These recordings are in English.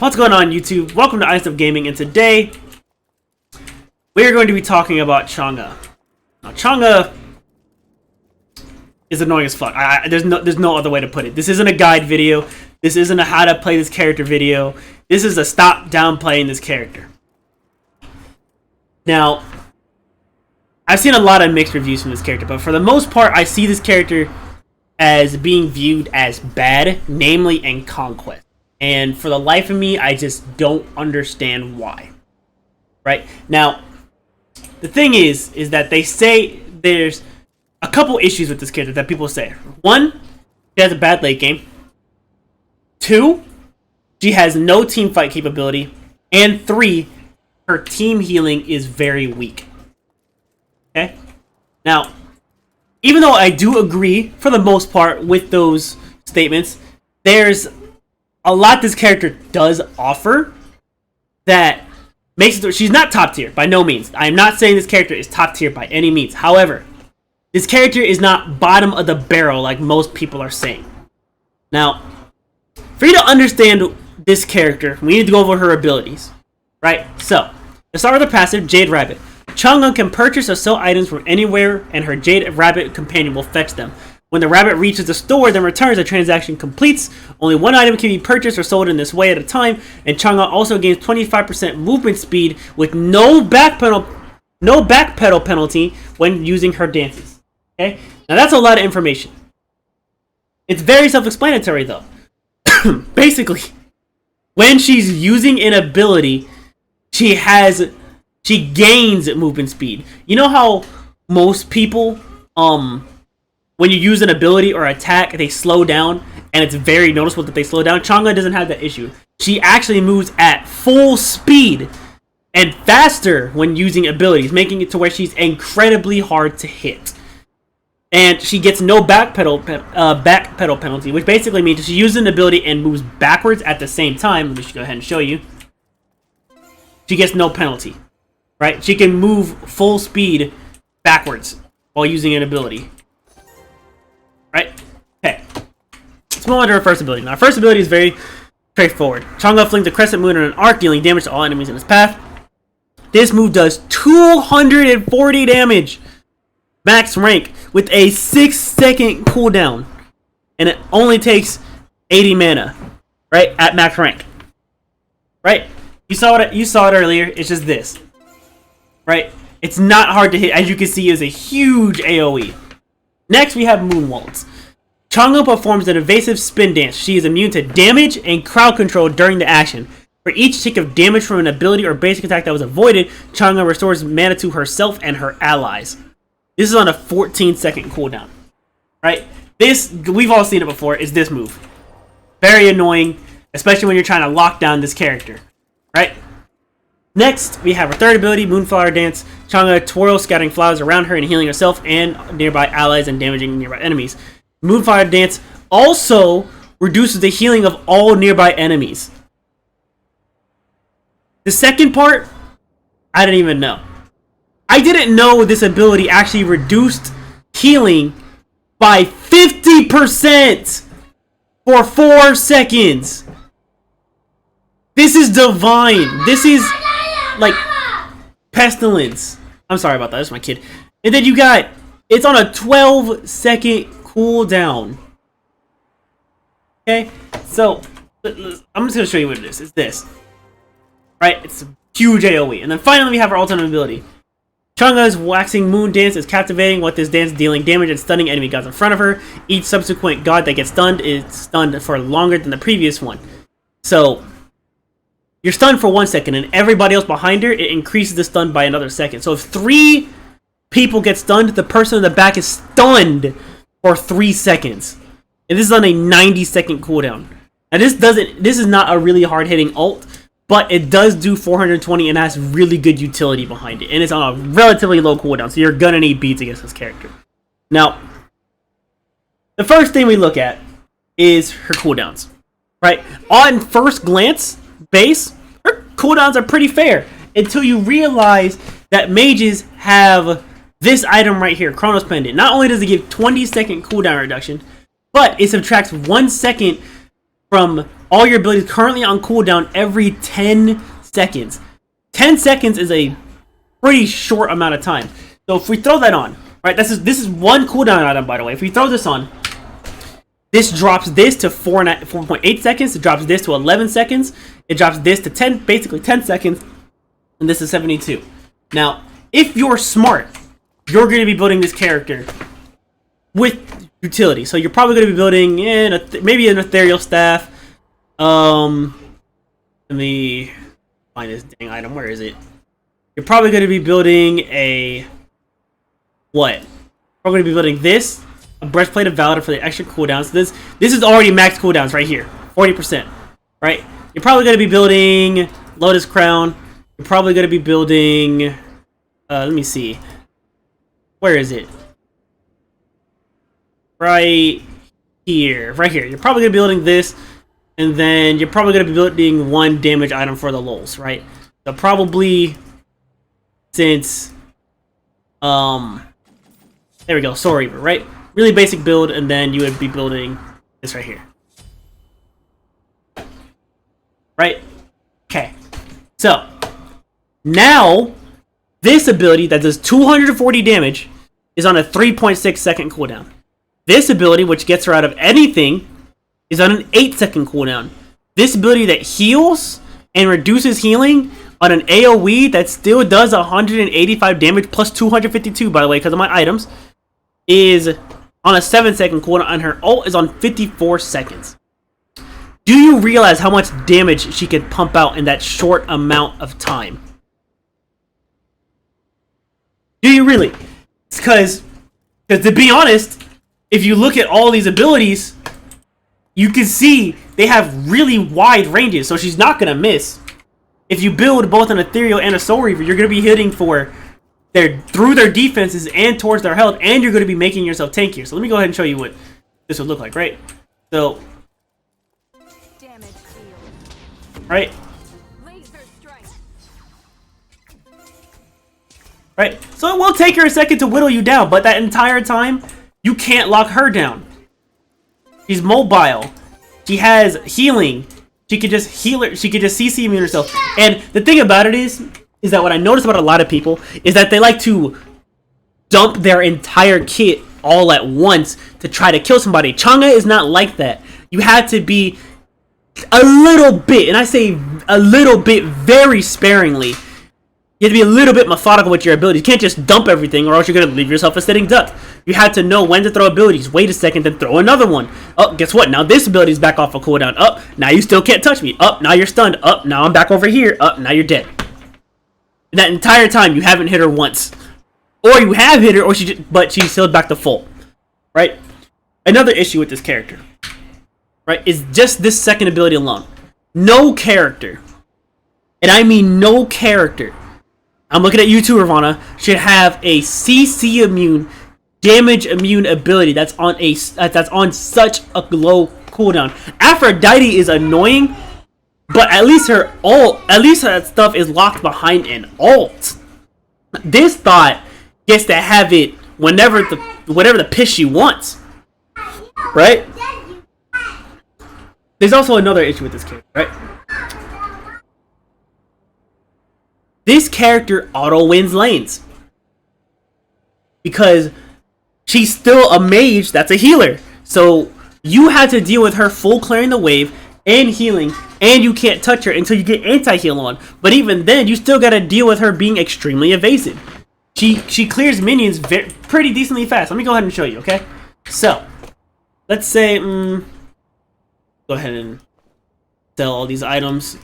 What's going on, YouTube? Welcome to Ice Up Gaming, and today we are going to be talking about Chang'e. Now, Chang'e is annoying as fuck. There's no other way to put it. This isn't a guide video. This isn't a how to play this character video. This is a stop downplaying this character. Now, I've seen a lot of mixed reviews from this character, but for the most part, I see this character as being viewed as bad, namely in Conquest. And for the life of me, I just don't understand why. Right? Now, the thing is that they say there's a couple issues with this character that people say. One, she has a bad late game. Two, she has no team fight capability. And three, her team healing is very weak. Okay? Now, even though I do agree, for the most part, with those statements, there's a lot this character does offer that makes it. She's not top tier by no means. I am not saying this character is top tier by any means. However, this character is not bottom of the barrel like most people are saying. Now, for you to understand this character, we need to go over her abilities. Right? So, let's start with the passive, Jade Rabbit. Chang'e can purchase or sell items from anywhere, and her Jade Rabbit companion will fetch them. When the rabbit reaches the store, then returns, the transaction completes. Only one item can be purchased or sold in this way at a time, and Chang'e also gains 25% movement speed with no backpedal penalty when using her dances. Okay? Now that's a lot of information. It's very self-explanatory though. Basically, when she's using an ability, she gains movement speed. You know how most people when you use an ability or attack, they slow down, and it's very noticeable that they slow down? Chang'e doesn't have that issue. She actually moves at full speed and faster when using abilities, making it to where she's incredibly hard to hit. And she gets no backpedal penalty, which basically means if she uses an ability and moves backwards at the same time, let me just go ahead and show you, she gets no penalty. Right? She can move full speed backwards while using an ability. Right? Okay. Let's move on to her first ability. Now, her first ability is very straightforward. Chang'e flings a crescent moon in an arc, dealing damage to all enemies in its path. This move does 240 damage, max rank, with a 6-second cooldown. And it only takes 80 mana. Right? At max rank. Right? You saw it earlier. It's just this. Right? It's not hard to hit. As you can see, it's a huge AoE. Next, we have Moon Waltz. Chang'e performs an evasive spin dance. She is immune to damage and crowd control during the action. For each tick of damage from an ability or basic attack that was avoided, Chang'e restores mana to herself and her allies. This is on a 14-second cooldown. Right? This, we've all seen it before, is this move. Very annoying, especially when you're trying to lock down this character. Right? Next, we have her third ability, Moonflower Dance. Chang'e twirls, scattering flowers around her and healing herself and nearby allies and damaging nearby enemies. Moonflower Dance also reduces the healing of all nearby enemies. The second part, I didn't even know. I didn't know this ability actually reduced healing by 50% for 4 seconds. This is divine. This is like Pestilence. I'm sorry about that. That's my kid. And then you got, it's on a 12-second cooldown. Okay? So, I'm just going to show you what it is. It's this. Right? It's a huge AoE. And then finally we have our ultimate ability. Chang'e's Waxing Moon Dance is captivating, with this dance dealing damage and stunning enemy gods in front of her. Each subsequent god that gets stunned is stunned for longer than the previous one. So, you're stunned for 1 second, and everybody else behind her, it increases the stun by another second. So if 3 people get stunned, the person in the back is stunned for 3 seconds. And this is on a 90-second cooldown. Now this is not a really hard-hitting ult, but it does do 420 and has really good utility behind it. And it's on a relatively low cooldown, so you're gonna need beats against this character. Now, the first thing we look at is her cooldowns. Right? On first glance, base, her cooldowns are pretty fair until you realize that mages have this item right here, Chronos Pendant. Not only does it give 20-second cooldown reduction, but it subtracts 1 second from all your abilities currently on cooldown every 10 seconds. 10 seconds is a pretty short amount of time. So if we throw that on, right, this is one cooldown item, by the way. If we throw this on, this drops this to 4.8 seconds. It drops this to 11 seconds. It drops this to 10, basically 10 seconds. And this is 72. Now, if you're smart, you're going to be building this character with utility. So you're probably going to be building maybe an ethereal staff. Let me find this dang item. Where is it? You're probably going to be building a what? We're going to be building this, a breastplate of valor for the extra cooldowns. So this is already max cooldowns right here, 40%. Right? You're probably going to be building Lotus Crown. You're probably going to be building. Let me see. Where is it? Right here. Right here. You're probably going to be building this. And then you're probably going to be building one damage item for the lols, right? So probably, since, there we go, Soul Reaver, right? Really basic build, and then you would be building this right here. Right? Okay. So, now, this ability that does 240 damage is on a 3.6 second cooldown. This ability, which gets her out of anything, is on an 8-second cooldown. This ability that heals and reduces healing on an AoE that still does 185 damage plus 252, by the way, because of my items, is on a 7-second cooldown, and her ult is on 54 seconds. Do you realize how much damage she can pump out in that short amount of time? Do you really? Because to be honest, if you look at all these abilities, you can see they have really wide ranges, so she's not going to miss. If you build both an Ethereal and a Soul Reaver, you're going to be hitting through their defenses and towards their health, and you're going to be making yourself tankier. So let me go ahead and show you what this would look like, right? So, right? Right? So it will take her a second to whittle you down, but that entire time, you can't lock her down. She's mobile. She has healing. She could just heal her. She could just CC immune herself. And the thing about it is that what I notice about a lot of people is that they like to dump their entire kit all at once to try to kill somebody. Chang'e is not like that. You have to be a little bit, and I say a little bit very sparingly. You have to be a little bit methodical with your abilities. You can't just dump everything, or else you're going to leave yourself a sitting duck. You have to know when to throw abilities. Wait a second, then throw another one. Oh, guess what? Now this ability is back off a cooldown. Up, now you still can't touch me. Up, now you're stunned. Up, now I'm back over here. Up, now you're dead. And that entire time, you haven't hit her once. Or you have hit her, but she's healed back to full. Right? Another issue with this character, right, is just this second ability alone. No character, and I mean no character, I'm looking at you too, Ravana, should have a CC immune, damage immune ability that's on such a low cooldown. Aphrodite is annoying, but at least her stuff is locked behind an ult. This thot gets to have it whenever the piss she wants. Right? There's also another issue with this character, right? This character auto wins lanes because she's still a mage that's a healer. So you have to deal with her full clearing the wave and healing, and you can't touch her until you get anti-heal on. But even then, you still gotta deal with her being extremely evasive. She clears minions pretty decently fast. Let me go ahead and show you, okay? So, let's say, go ahead and sell all these items.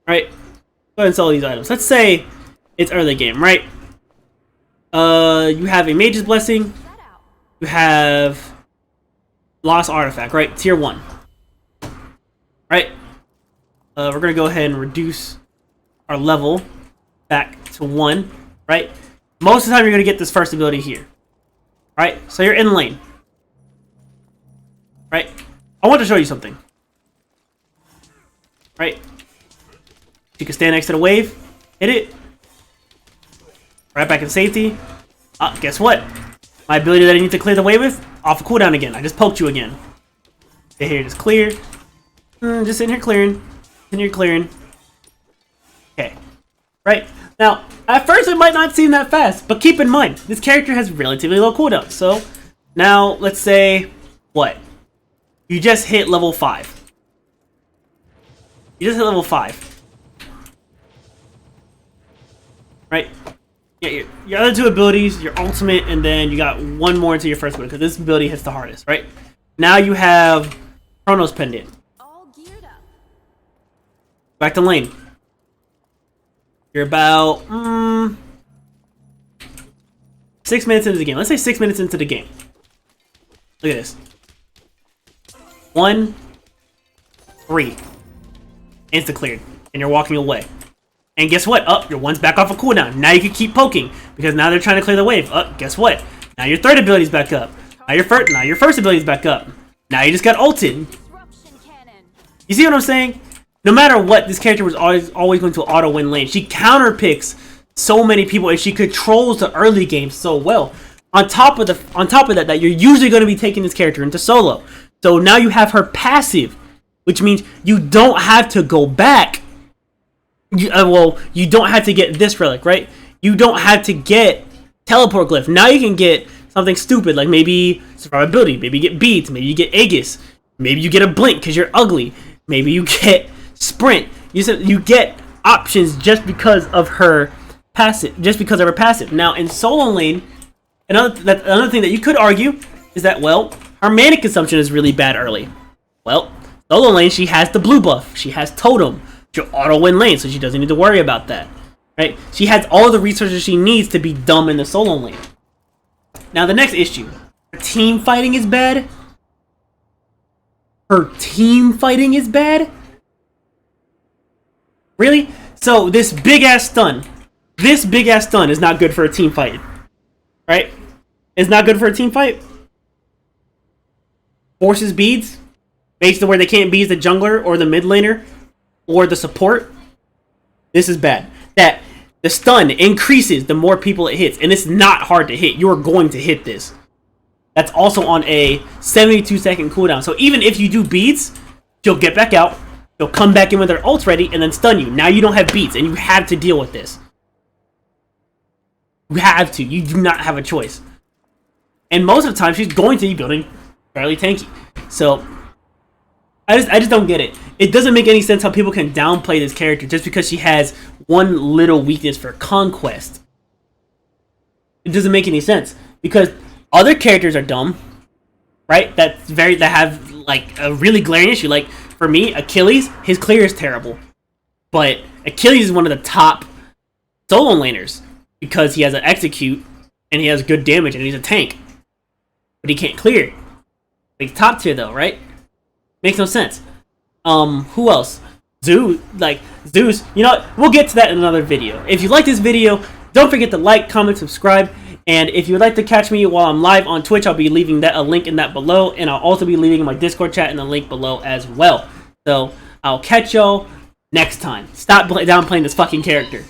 Right? Go ahead and sell all these items. Let's say it's early game, right? You have a Mage's Blessing. You have Lost Artifact, right? Tier 1. Right? We're gonna go ahead and reduce our level back to 1, right? Most of the time you're gonna get this first ability here. Right? So you're in lane. Right? I want to show you something. Right? You can stand next to the wave, hit it. Right back in safety. Guess what? My ability that I need to clear the wave with, off a cooldown again. I just poked you again. Sit here, just clear. Just sitting here clearing. Sitting here clearing. Okay. Right. Now, at first it might not seem that fast, but keep in mind, this character has relatively low cooldown. So, now, let's say, what? You just hit level 5. You just hit level 5. Right? Yeah, your other 2 abilities, your ultimate, and then you got 1 more into your first one, because this ability hits the hardest, right? Now you have Chronos Pendant. All geared up. Back to lane. You're about 6 minutes into the game. Let's say 6 minutes into the game. Look at this. 1, 3. Insta cleared, and you're walking away. And guess what? Oh, your one's back off of cooldown. Now you can keep poking because now they're trying to clear the wave. Oh, guess what? Now your third ability's back up. Now your first ability's back up. Now you just got ulted. You see what I'm saying? No matter what, this character was always going to auto win lane. She counter picks so many people and she controls the early game so well. On top of that, you're usually going to be taking this character into solo. So now you have her passive, which means you don't have to go back. You don't have to get this relic, right? You don't have to get teleport glyph. Now you can get something stupid, like maybe survivability, maybe you get beads, maybe you get Aegis, maybe you get a blink because you're ugly, maybe you get sprint. You get options just because of her passive. Now in solo lane, another thing that you could argue is that, well, her mana consumption is really bad early. Well, solo lane, she has the blue buff, she has totem. She'll auto win lane, so she doesn't need to worry about that, right? She has all the resources she needs to be dumb in the solo lane. Now the next issue, her team fighting is bad. Her team fighting is bad? Really? So this big ass stun is not good for a team fight, right? It's not good for a team fight. Forces beads, makes it where they can't beat the jungler or the mid laner or the support. This is bad. That the stun increases the more people it hits, and it's not hard to hit. You are going to hit this. That's also on a 72-second cooldown. So even if you do beads, she'll get back out, she'll come back in with her ult ready, and then stun you. Now you don't have beads, and you have to deal with this. You have to. You do not have a choice. And most of the time, she's going to be building fairly tanky. So I just don't get it. It doesn't make any sense how people can downplay this character just because she has one little weakness for conquest. It doesn't make any sense because other characters are dumb, right? That have like a really glaring issue. Like for me, Achilles, his clear is terrible, but Achilles is one of the top solo laners because he has an execute and he has good damage and he's a tank, but he can't clear. He's top tier though, right? Makes no sense. Who else? Zeus. You know what? We'll get to that in another video. If you like this video, don't forget to like, comment, subscribe. And if you would like to catch me while I'm live on Twitch, I'll be leaving a link in that below. And I'll also be leaving my Discord chat in the link below as well. So, I'll catch y'all next time. Stop downplaying this fucking character.